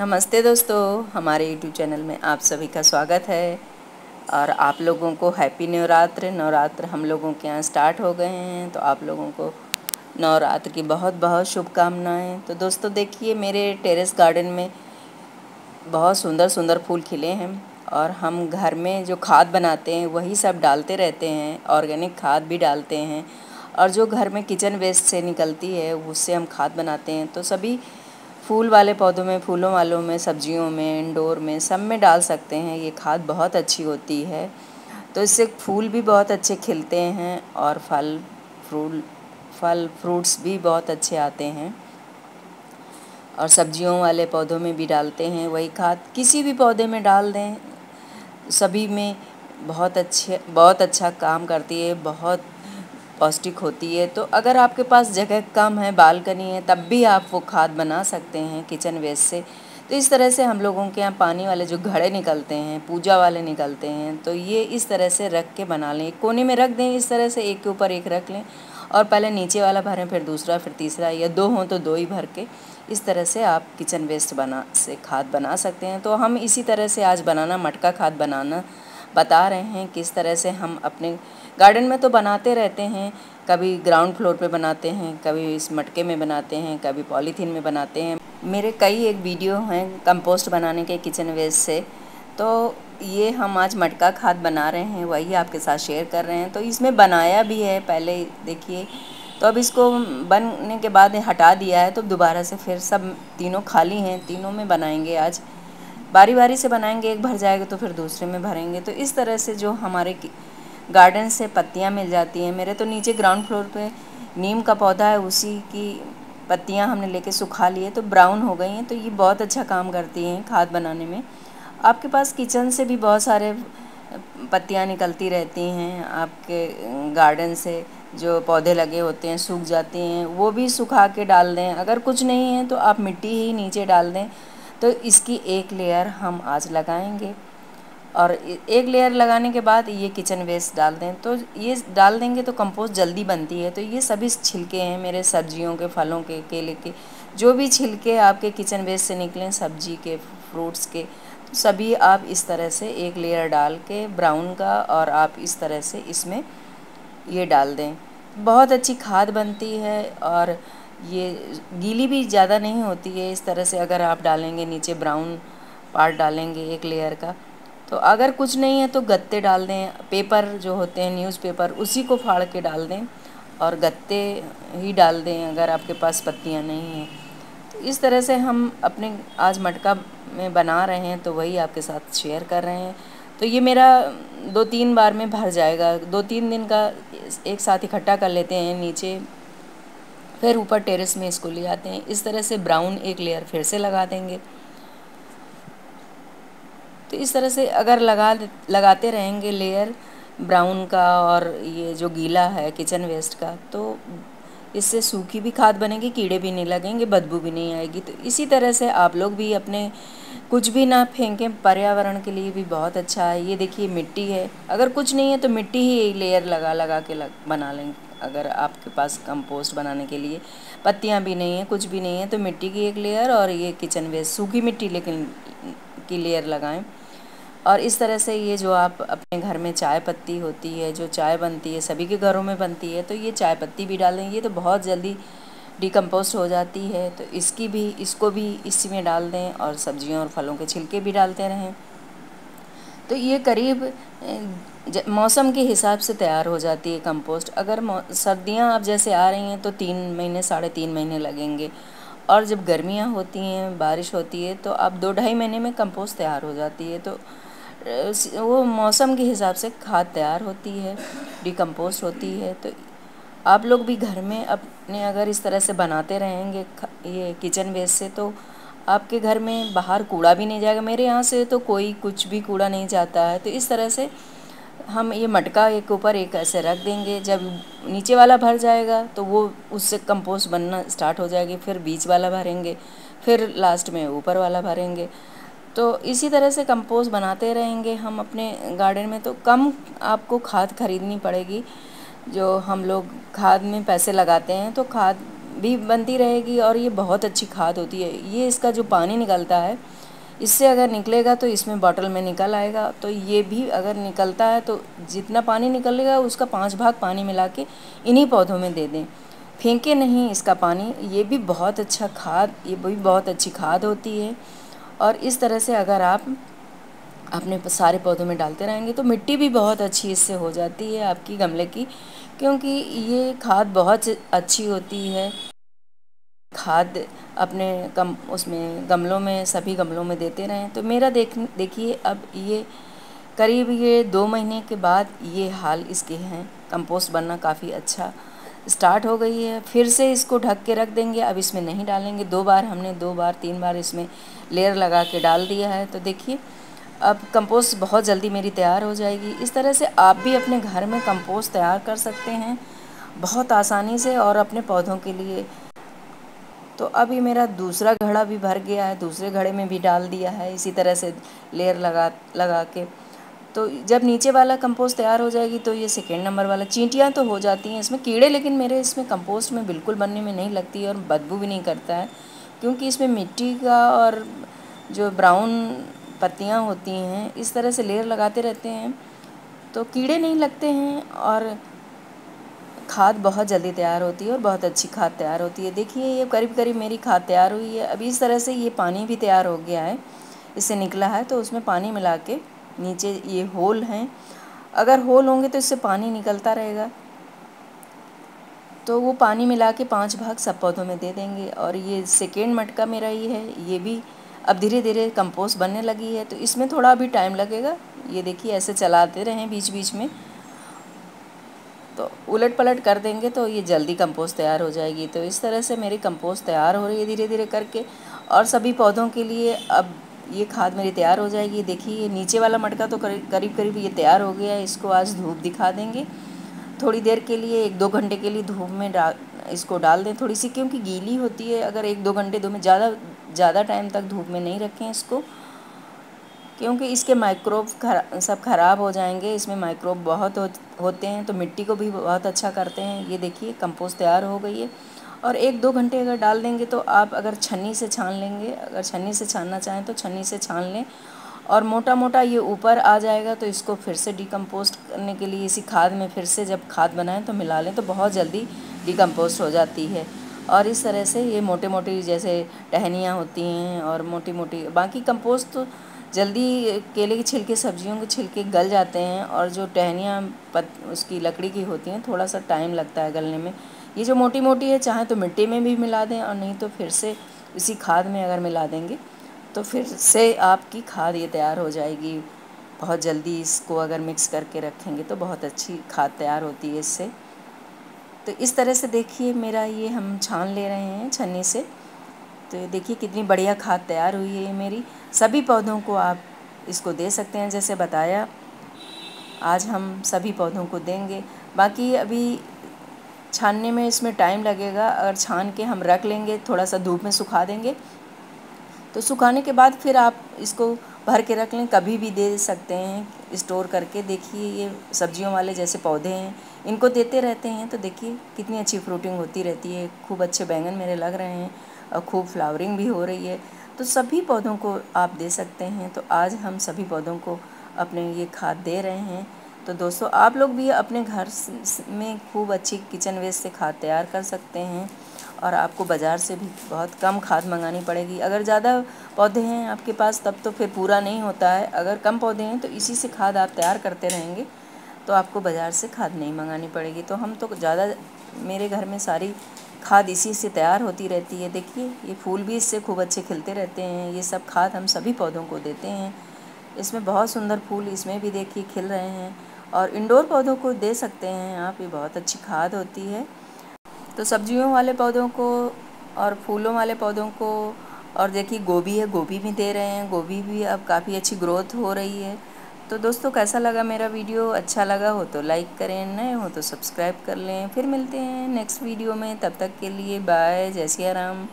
नमस्ते दोस्तों, हमारे यूट्यूब चैनल में आप सभी का स्वागत है। और आप लोगों को हैप्पी नवरात्र। नवरात्र हम लोगों के यहाँ स्टार्ट हो गए हैं, तो आप लोगों को नवरात्र की बहुत बहुत शुभकामनाएं। तो दोस्तों देखिए, मेरे टेरेस गार्डन में बहुत सुंदर सुंदर फूल खिले हैं और हम घर में जो खाद बनाते हैं वही सब डालते रहते हैं। ऑर्गेनिक खाद भी डालते हैं और जो घर में किचन वेस्ट से निकलती है उससे हम खाद बनाते हैं। तो सभी फूल वाले पौधों में, फूलों वालों में, सब्जियों में, इंडोर में, सब में डाल सकते हैं। ये खाद बहुत अच्छी होती है। तो इससे फूल भी बहुत अच्छे खिलते हैं और फल फ्रूट्स भी बहुत अच्छे आते हैं। और सब्जियों वाले पौधों में भी डालते हैं वही खाद, किसी भी पौधे में डाल दें, सभी में बहुत अच्छा काम करती है, बहुत पौष्टिक होती है। तो अगर आपके पास जगह कम है, बालकनी है, तब भी आप वो खाद बना सकते हैं किचन वेस्ट से। तो इस तरह से हम लोगों के यहाँ पानी वाले जो घड़े निकलते हैं, पूजा वाले निकलते हैं, तो ये इस तरह से रख के बना लें, एक कोने में रख दें, इस तरह से एक के ऊपर एक रख लें और पहले नीचे वाला भरें, फिर दूसरा, फिर तीसरा, या दो हों तो दो ही भर के। इस तरह से आप किचन वेस्ट से खाद बना सकते हैं। तो हम इसी तरह से आज मटका खाद बनाना बता रहे हैं। किस तरह से हम अपने गार्डन में तो बनाते रहते हैं, कभी ग्राउंड फ्लोर पे बनाते हैं, कभी इस मटके में बनाते हैं, कभी पॉलीथीन में बनाते हैं। मेरे कई एक वीडियो हैं कंपोस्ट बनाने के किचन वेस्ट से। तो ये हम आज मटका खाद बना रहे हैं, वही आपके साथ शेयर कर रहे हैं। तो इसमें बनाया भी है पहले, देखिए। तो अब इसको बनने के बाद हटा दिया है, तो दोबारा से फिर सब तीनों खाली हैं, तीनों में बनाएंगे आज। बारी बारी से बनाएंगे, एक भर जाएगा तो फिर दूसरे में भरेंगे। तो इस तरह से जो हमारे गार्डन से पत्तियां मिल जाती हैं, मेरे तो नीचे ग्राउंड फ्लोर पे नीम का पौधा है, उसी की पत्तियां हमने लेके सुखा लिए, तो ब्राउन हो गई हैं। तो ये बहुत अच्छा काम करती हैं खाद बनाने में। आपके पास किचन से भी बहुत सारे पत्तियां निकलती रहती हैं, आपके गार्डन से जो पौधे लगे होते हैं सूख जाती हैं, वो भी सुखा के डाल दें। अगर कुछ नहीं है तो आप मिट्टी ही नीचे डाल दें। तो इसकी एक लेयर हम आज लगाएंगे और एक लेयर लगाने के बाद ये किचन वेस्ट डाल दें। तो ये डाल देंगे तो कंपोस्ट जल्दी बनती है। तो ये सभी छिलके हैं मेरे सब्जियों के, फलों के, केले के, जो भी छिलके आपके किचन वेस्ट से निकलें, सब्जी के, फ्रूट्स के, तो सभी आप इस तरह से एक लेयर डाल के ब्राउन का, और आप इस तरह से इसमें ये डाल दें। बहुत अच्छी खाद बनती है और ये गीली भी ज़्यादा नहीं होती है। इस तरह से अगर आप डालेंगे, नीचे ब्राउन पार्ट डालेंगे एक लेयर का, तो अगर कुछ नहीं है तो गत्ते डाल दें, पेपर जो होते हैं न्यूज़पेपर, उसी को फाड़ के डाल दें और गत्ते ही डाल दें अगर आपके पास पत्तियां नहीं हैं। तो इस तरह से हम अपने आज मटका में बना रहे हैं, तो वही आपके साथ शेयर कर रहे हैं। तो ये मेरा 2-3 बार में भर जाएगा, 2-3 दिन का एक साथ इकट्ठा कर लेते हैं नीचे, फिर ऊपर टेरेस में इसको ले आते हैं। इस तरह से ब्राउन एक लेयर फिर से लगा देंगे। तो इस तरह से अगर लगाते रहेंगे लेयर ब्राउन का और ये जो गीला है किचन वेस्ट का, तो इससे सूखी भी खाद बनेगी, कीड़े भी नहीं लगेंगे, बदबू भी नहीं आएगी। तो इसी तरह से आप लोग भी अपने कुछ भी ना फेंकें, पर्यावरण के लिए भी बहुत अच्छा है। ये देखिए मिट्टी है, अगर कुछ नहीं है तो मिट्टी ही लेयर लगा के बना लेंगे। अगर आपके पास कंपोस्ट बनाने के लिए पत्तियां भी नहीं है, कुछ भी नहीं है, तो मिट्टी की एक लेयर और ये किचन वेस्ट सूखी मिट्टी लेकिन की लेयर लगाएं। और इस तरह से ये जो आप अपने घर में चाय पत्ती होती है, जो चाय बनती है, सभी के घरों में बनती है, तो ये चाय पत्ती भी डालें। ये तो बहुत जल्दी डिकम्पोस्ट हो जाती है, तो इसको भी इसी में डाल दें और सब्जियों और फलों के छिलके भी डालते रहें। तो ये करीब मौसम के हिसाब से तैयार हो जाती है कंपोस्ट। अगर सर्दियाँ अब जैसे आ रही हैं तो 3 महीने, 3.5 महीने लगेंगे, और जब गर्मियाँ होती हैं, बारिश होती है, तो अब 2-2.5 महीने में कंपोस्ट तैयार हो जाती है। तो वो मौसम के हिसाब से खाद तैयार होती है, डिकम्पोस्ट होती है। तो आप लोग भी घर में अपने अगर इस तरह से बनाते रहेंगे ये किचन वेस्ट से, तो आपके घर में बाहर कूड़ा भी नहीं जाएगा। मेरे यहाँ से तो कोई कुछ भी कूड़ा नहीं जाता है। तो इस तरह से हम ये मटका एक ऊपर एक ऐसे रख देंगे, जब नीचे वाला भर जाएगा तो वो उससे कंपोस्ट बनना स्टार्ट हो जाएगी, फिर बीच वाला भरेंगे, फिर लास्ट में ऊपर वाला भरेंगे। तो इसी तरह से कंपोस्ट बनाते रहेंगे हम अपने गार्डन में, तो कम आपको खाद खरीदनी पड़ेगी। जो हम लोग खाद में पैसे लगाते हैं, तो खाद भी बनती रहेगी और ये बहुत अच्छी खाद होती है। ये इसका जो पानी निकलता है, इससे अगर निकलेगा तो इसमें बॉटल में निकल आएगा। तो ये भी अगर निकलता है तो जितना पानी निकलेगा उसका 5 भाग पानी मिला के इन्हीं पौधों में दे दें, फेंके नहीं इसका पानी। ये भी बहुत अच्छा खाद, ये भी बहुत अच्छी खाद होती है। और इस तरह से अगर आप अपने सारे पौधों में डालते रहेंगे तो मिट्टी भी बहुत अच्छी इससे हो जाती है आपकी गमले की, क्योंकि ये खाद बहुत अच्छी होती है। खाद अपने उसमें गमलों में, सभी गमलों में देते रहें। तो मेरा देखिए अब ये करीब ये 2 महीने के बाद ये हाल इसके हैं। कंपोस्ट बनना काफ़ी अच्छा स्टार्ट हो गई है। फिर से इसको ढक के रख देंगे, अब इसमें नहीं डालेंगे। 2 बार हमने 2 बार 3 बार इसमें लेयर लगा के डाल दिया है। तो देखिए अब कंपोस्ट बहुत जल्दी मेरी तैयार हो जाएगी। इस तरह से आप भी अपने घर में कंपोस्ट तैयार कर सकते हैं बहुत आसानी से और अपने पौधों के लिए। तो अब ये मेरा दूसरा घड़ा भी भर गया है, दूसरे घड़े में भी डाल दिया है इसी तरह से लेयर लगा के। तो जब नीचे वाला कंपोस्ट तैयार हो जाएगी तो ये सेकेंड नंबर वाला, चींटियाँ तो हो जाती हैं इसमें, कीड़े लेकिन मेरे इसमें कंपोस्ट में बिल्कुल बनने में नहीं लगती है और बदबू भी नहीं करता है, क्योंकि इसमें मिट्टी का और जो ब्राउन पत्तियाँ होती हैं इस तरह से लेयर लगाते रहते हैं तो कीड़े नहीं लगते हैं और खाद बहुत जल्दी तैयार होती है और बहुत अच्छी खाद तैयार होती है। देखिए ये करीब करीब मेरी खाद तैयार हुई है। अभी इस तरह से ये पानी भी तैयार हो गया है, इससे निकला है तो उसमें पानी मिला के, नीचे ये होल हैं, अगर होल होंगे तो इससे पानी निकलता रहेगा। तो वो पानी मिला के 5 भाग सब पौधों में दे देंगे। और ये सेकेंड मटका मेरा ये है, ये भी अब धीरे धीरे कंपोस्ट बनने लगी है। तो इसमें थोड़ा अभी टाइम लगेगा। ये देखिए ऐसे चलाते रहें बीच बीच में, तो उलट पलट कर देंगे तो ये जल्दी कंपोस्ट तैयार हो जाएगी। तो इस तरह से मेरी कंपोस्ट तैयार हो रही है धीरे धीरे करके। और सभी पौधों के लिए अब ये खाद मेरी तैयार हो जाएगी। देखिए ये नीचे वाला मटका तो करीब करीब ये तैयार हो गया है। इसको आज धूप दिखा देंगे थोड़ी देर के लिए, 1-2 घंटे के लिए धूप में इसको डाल दें थोड़ी सी, क्योंकि गीली होती है। अगर 1-2 घंटे धूप में, ज़्यादा टाइम तक धूप में नहीं रखें इसको, क्योंकि इसके माइक्रोब सब ख़राब हो जाएंगे। इसमें माइक्रोब बहुत होते हैं तो मिट्टी को भी बहुत अच्छा करते हैं। ये देखिए कंपोस्ट तैयार हो गई है। और 1-2 घंटे अगर डाल देंगे तो आप अगर छन्नी से छान लेंगे, अगर छन्नी से छानना चाहें तो छन्नी से छान लें और मोटा मोटा ये ऊपर आ जाएगा। तो इसको फिर से डिकम्पोस्ट करने के लिए इसी खाद में फिर से जब खाद बनाएं तो मिला लें तो बहुत जल्दी डिकम्पोस्ट हो जाती है। और इस तरह से ये मोटे मोटी जैसे टहनियाँ होती हैं और मोटी मोटी बाकी कंपोस्ट तो जल्दी, केले के छिलके, सब्जियों के छिलके गल जाते हैं और जो टहनियाँ उसकी लकड़ी की होती हैं थोड़ा सा टाइम लगता है गलने में। ये जो मोटी मोटी है चाहे तो मिट्टी में भी मिला दें और नहीं तो फिर से इसी खाद में अगर मिला देंगे तो फिर से आपकी खाद ये तैयार हो जाएगी बहुत जल्दी। इसको अगर मिक्स करके रखेंगे तो बहुत अच्छी खाद तैयार होती है इससे। तो इस तरह से देखिए मेरा ये हम छान ले रहे हैं छन्नी से। तो देखिए कितनी बढ़िया खाद तैयार हुई है ये मेरी। सभी पौधों को आप इसको दे सकते हैं, जैसे बताया आज हम सभी पौधों को देंगे। बाकी अभी छानने में इसमें टाइम लगेगा। अगर छान के हम रख लेंगे, थोड़ा सा धूप में सुखा देंगे, तो सुखाने के बाद फिर आप इसको भर के रख लें, कभी भी दे सकते हैं स्टोर करके। देखिए ये सब्जियों वाले जैसे पौधे हैं, इनको देते रहते हैं तो देखिए कितनी अच्छी फ्रूटिंग होती रहती है। खूब अच्छे बैंगन मेरे लग रहे हैं और खूब फ्लावरिंग भी हो रही है। तो सभी पौधों को आप दे सकते हैं। तो आज हम सभी पौधों को अपने ये खाद दे रहे हैं। तो दोस्तों आप लोग भी अपने घर में खूब अच्छी किचन वेस्ट से खाद तैयार कर सकते हैं और आपको बाज़ार से भी बहुत कम खाद मंगानी पड़ेगी। अगर ज़्यादा पौधे हैं आपके पास तब तो फिर पूरा नहीं होता है। अगर कम पौधे हैं तो इसी से खाद आप तैयार करते रहेंगे तो आपको बाज़ार से खाद नहीं मंगानी पड़ेगी। तो हम तो ज़्यादा, मेरे घर में सारी खाद इसी से तैयार होती रहती है। देखिए ये फूल भी इससे खूब अच्छे खिलते रहते हैं। ये सब खाद हम सभी पौधों को देते हैं। इसमें बहुत सुंदर फूल इसमें भी देखिए खिल रहे हैं और इंडोर पौधों को दे सकते हैं आप, ये बहुत अच्छी खाद होती है। तो सब्जियों वाले पौधों को और फूलों वाले पौधों को, और देखिए गोभी है, गोभी भी दे रहे हैं। गोभी भी अब काफ़ी अच्छी ग्रोथ हो रही है। तो दोस्तों कैसा लगा मेरा वीडियो? अच्छा लगा हो तो लाइक करें, नए हो तो सब्सक्राइब कर लें। फिर मिलते हैं नेक्स्ट वीडियो में, तब तक के लिए बाय, जय सिया राम।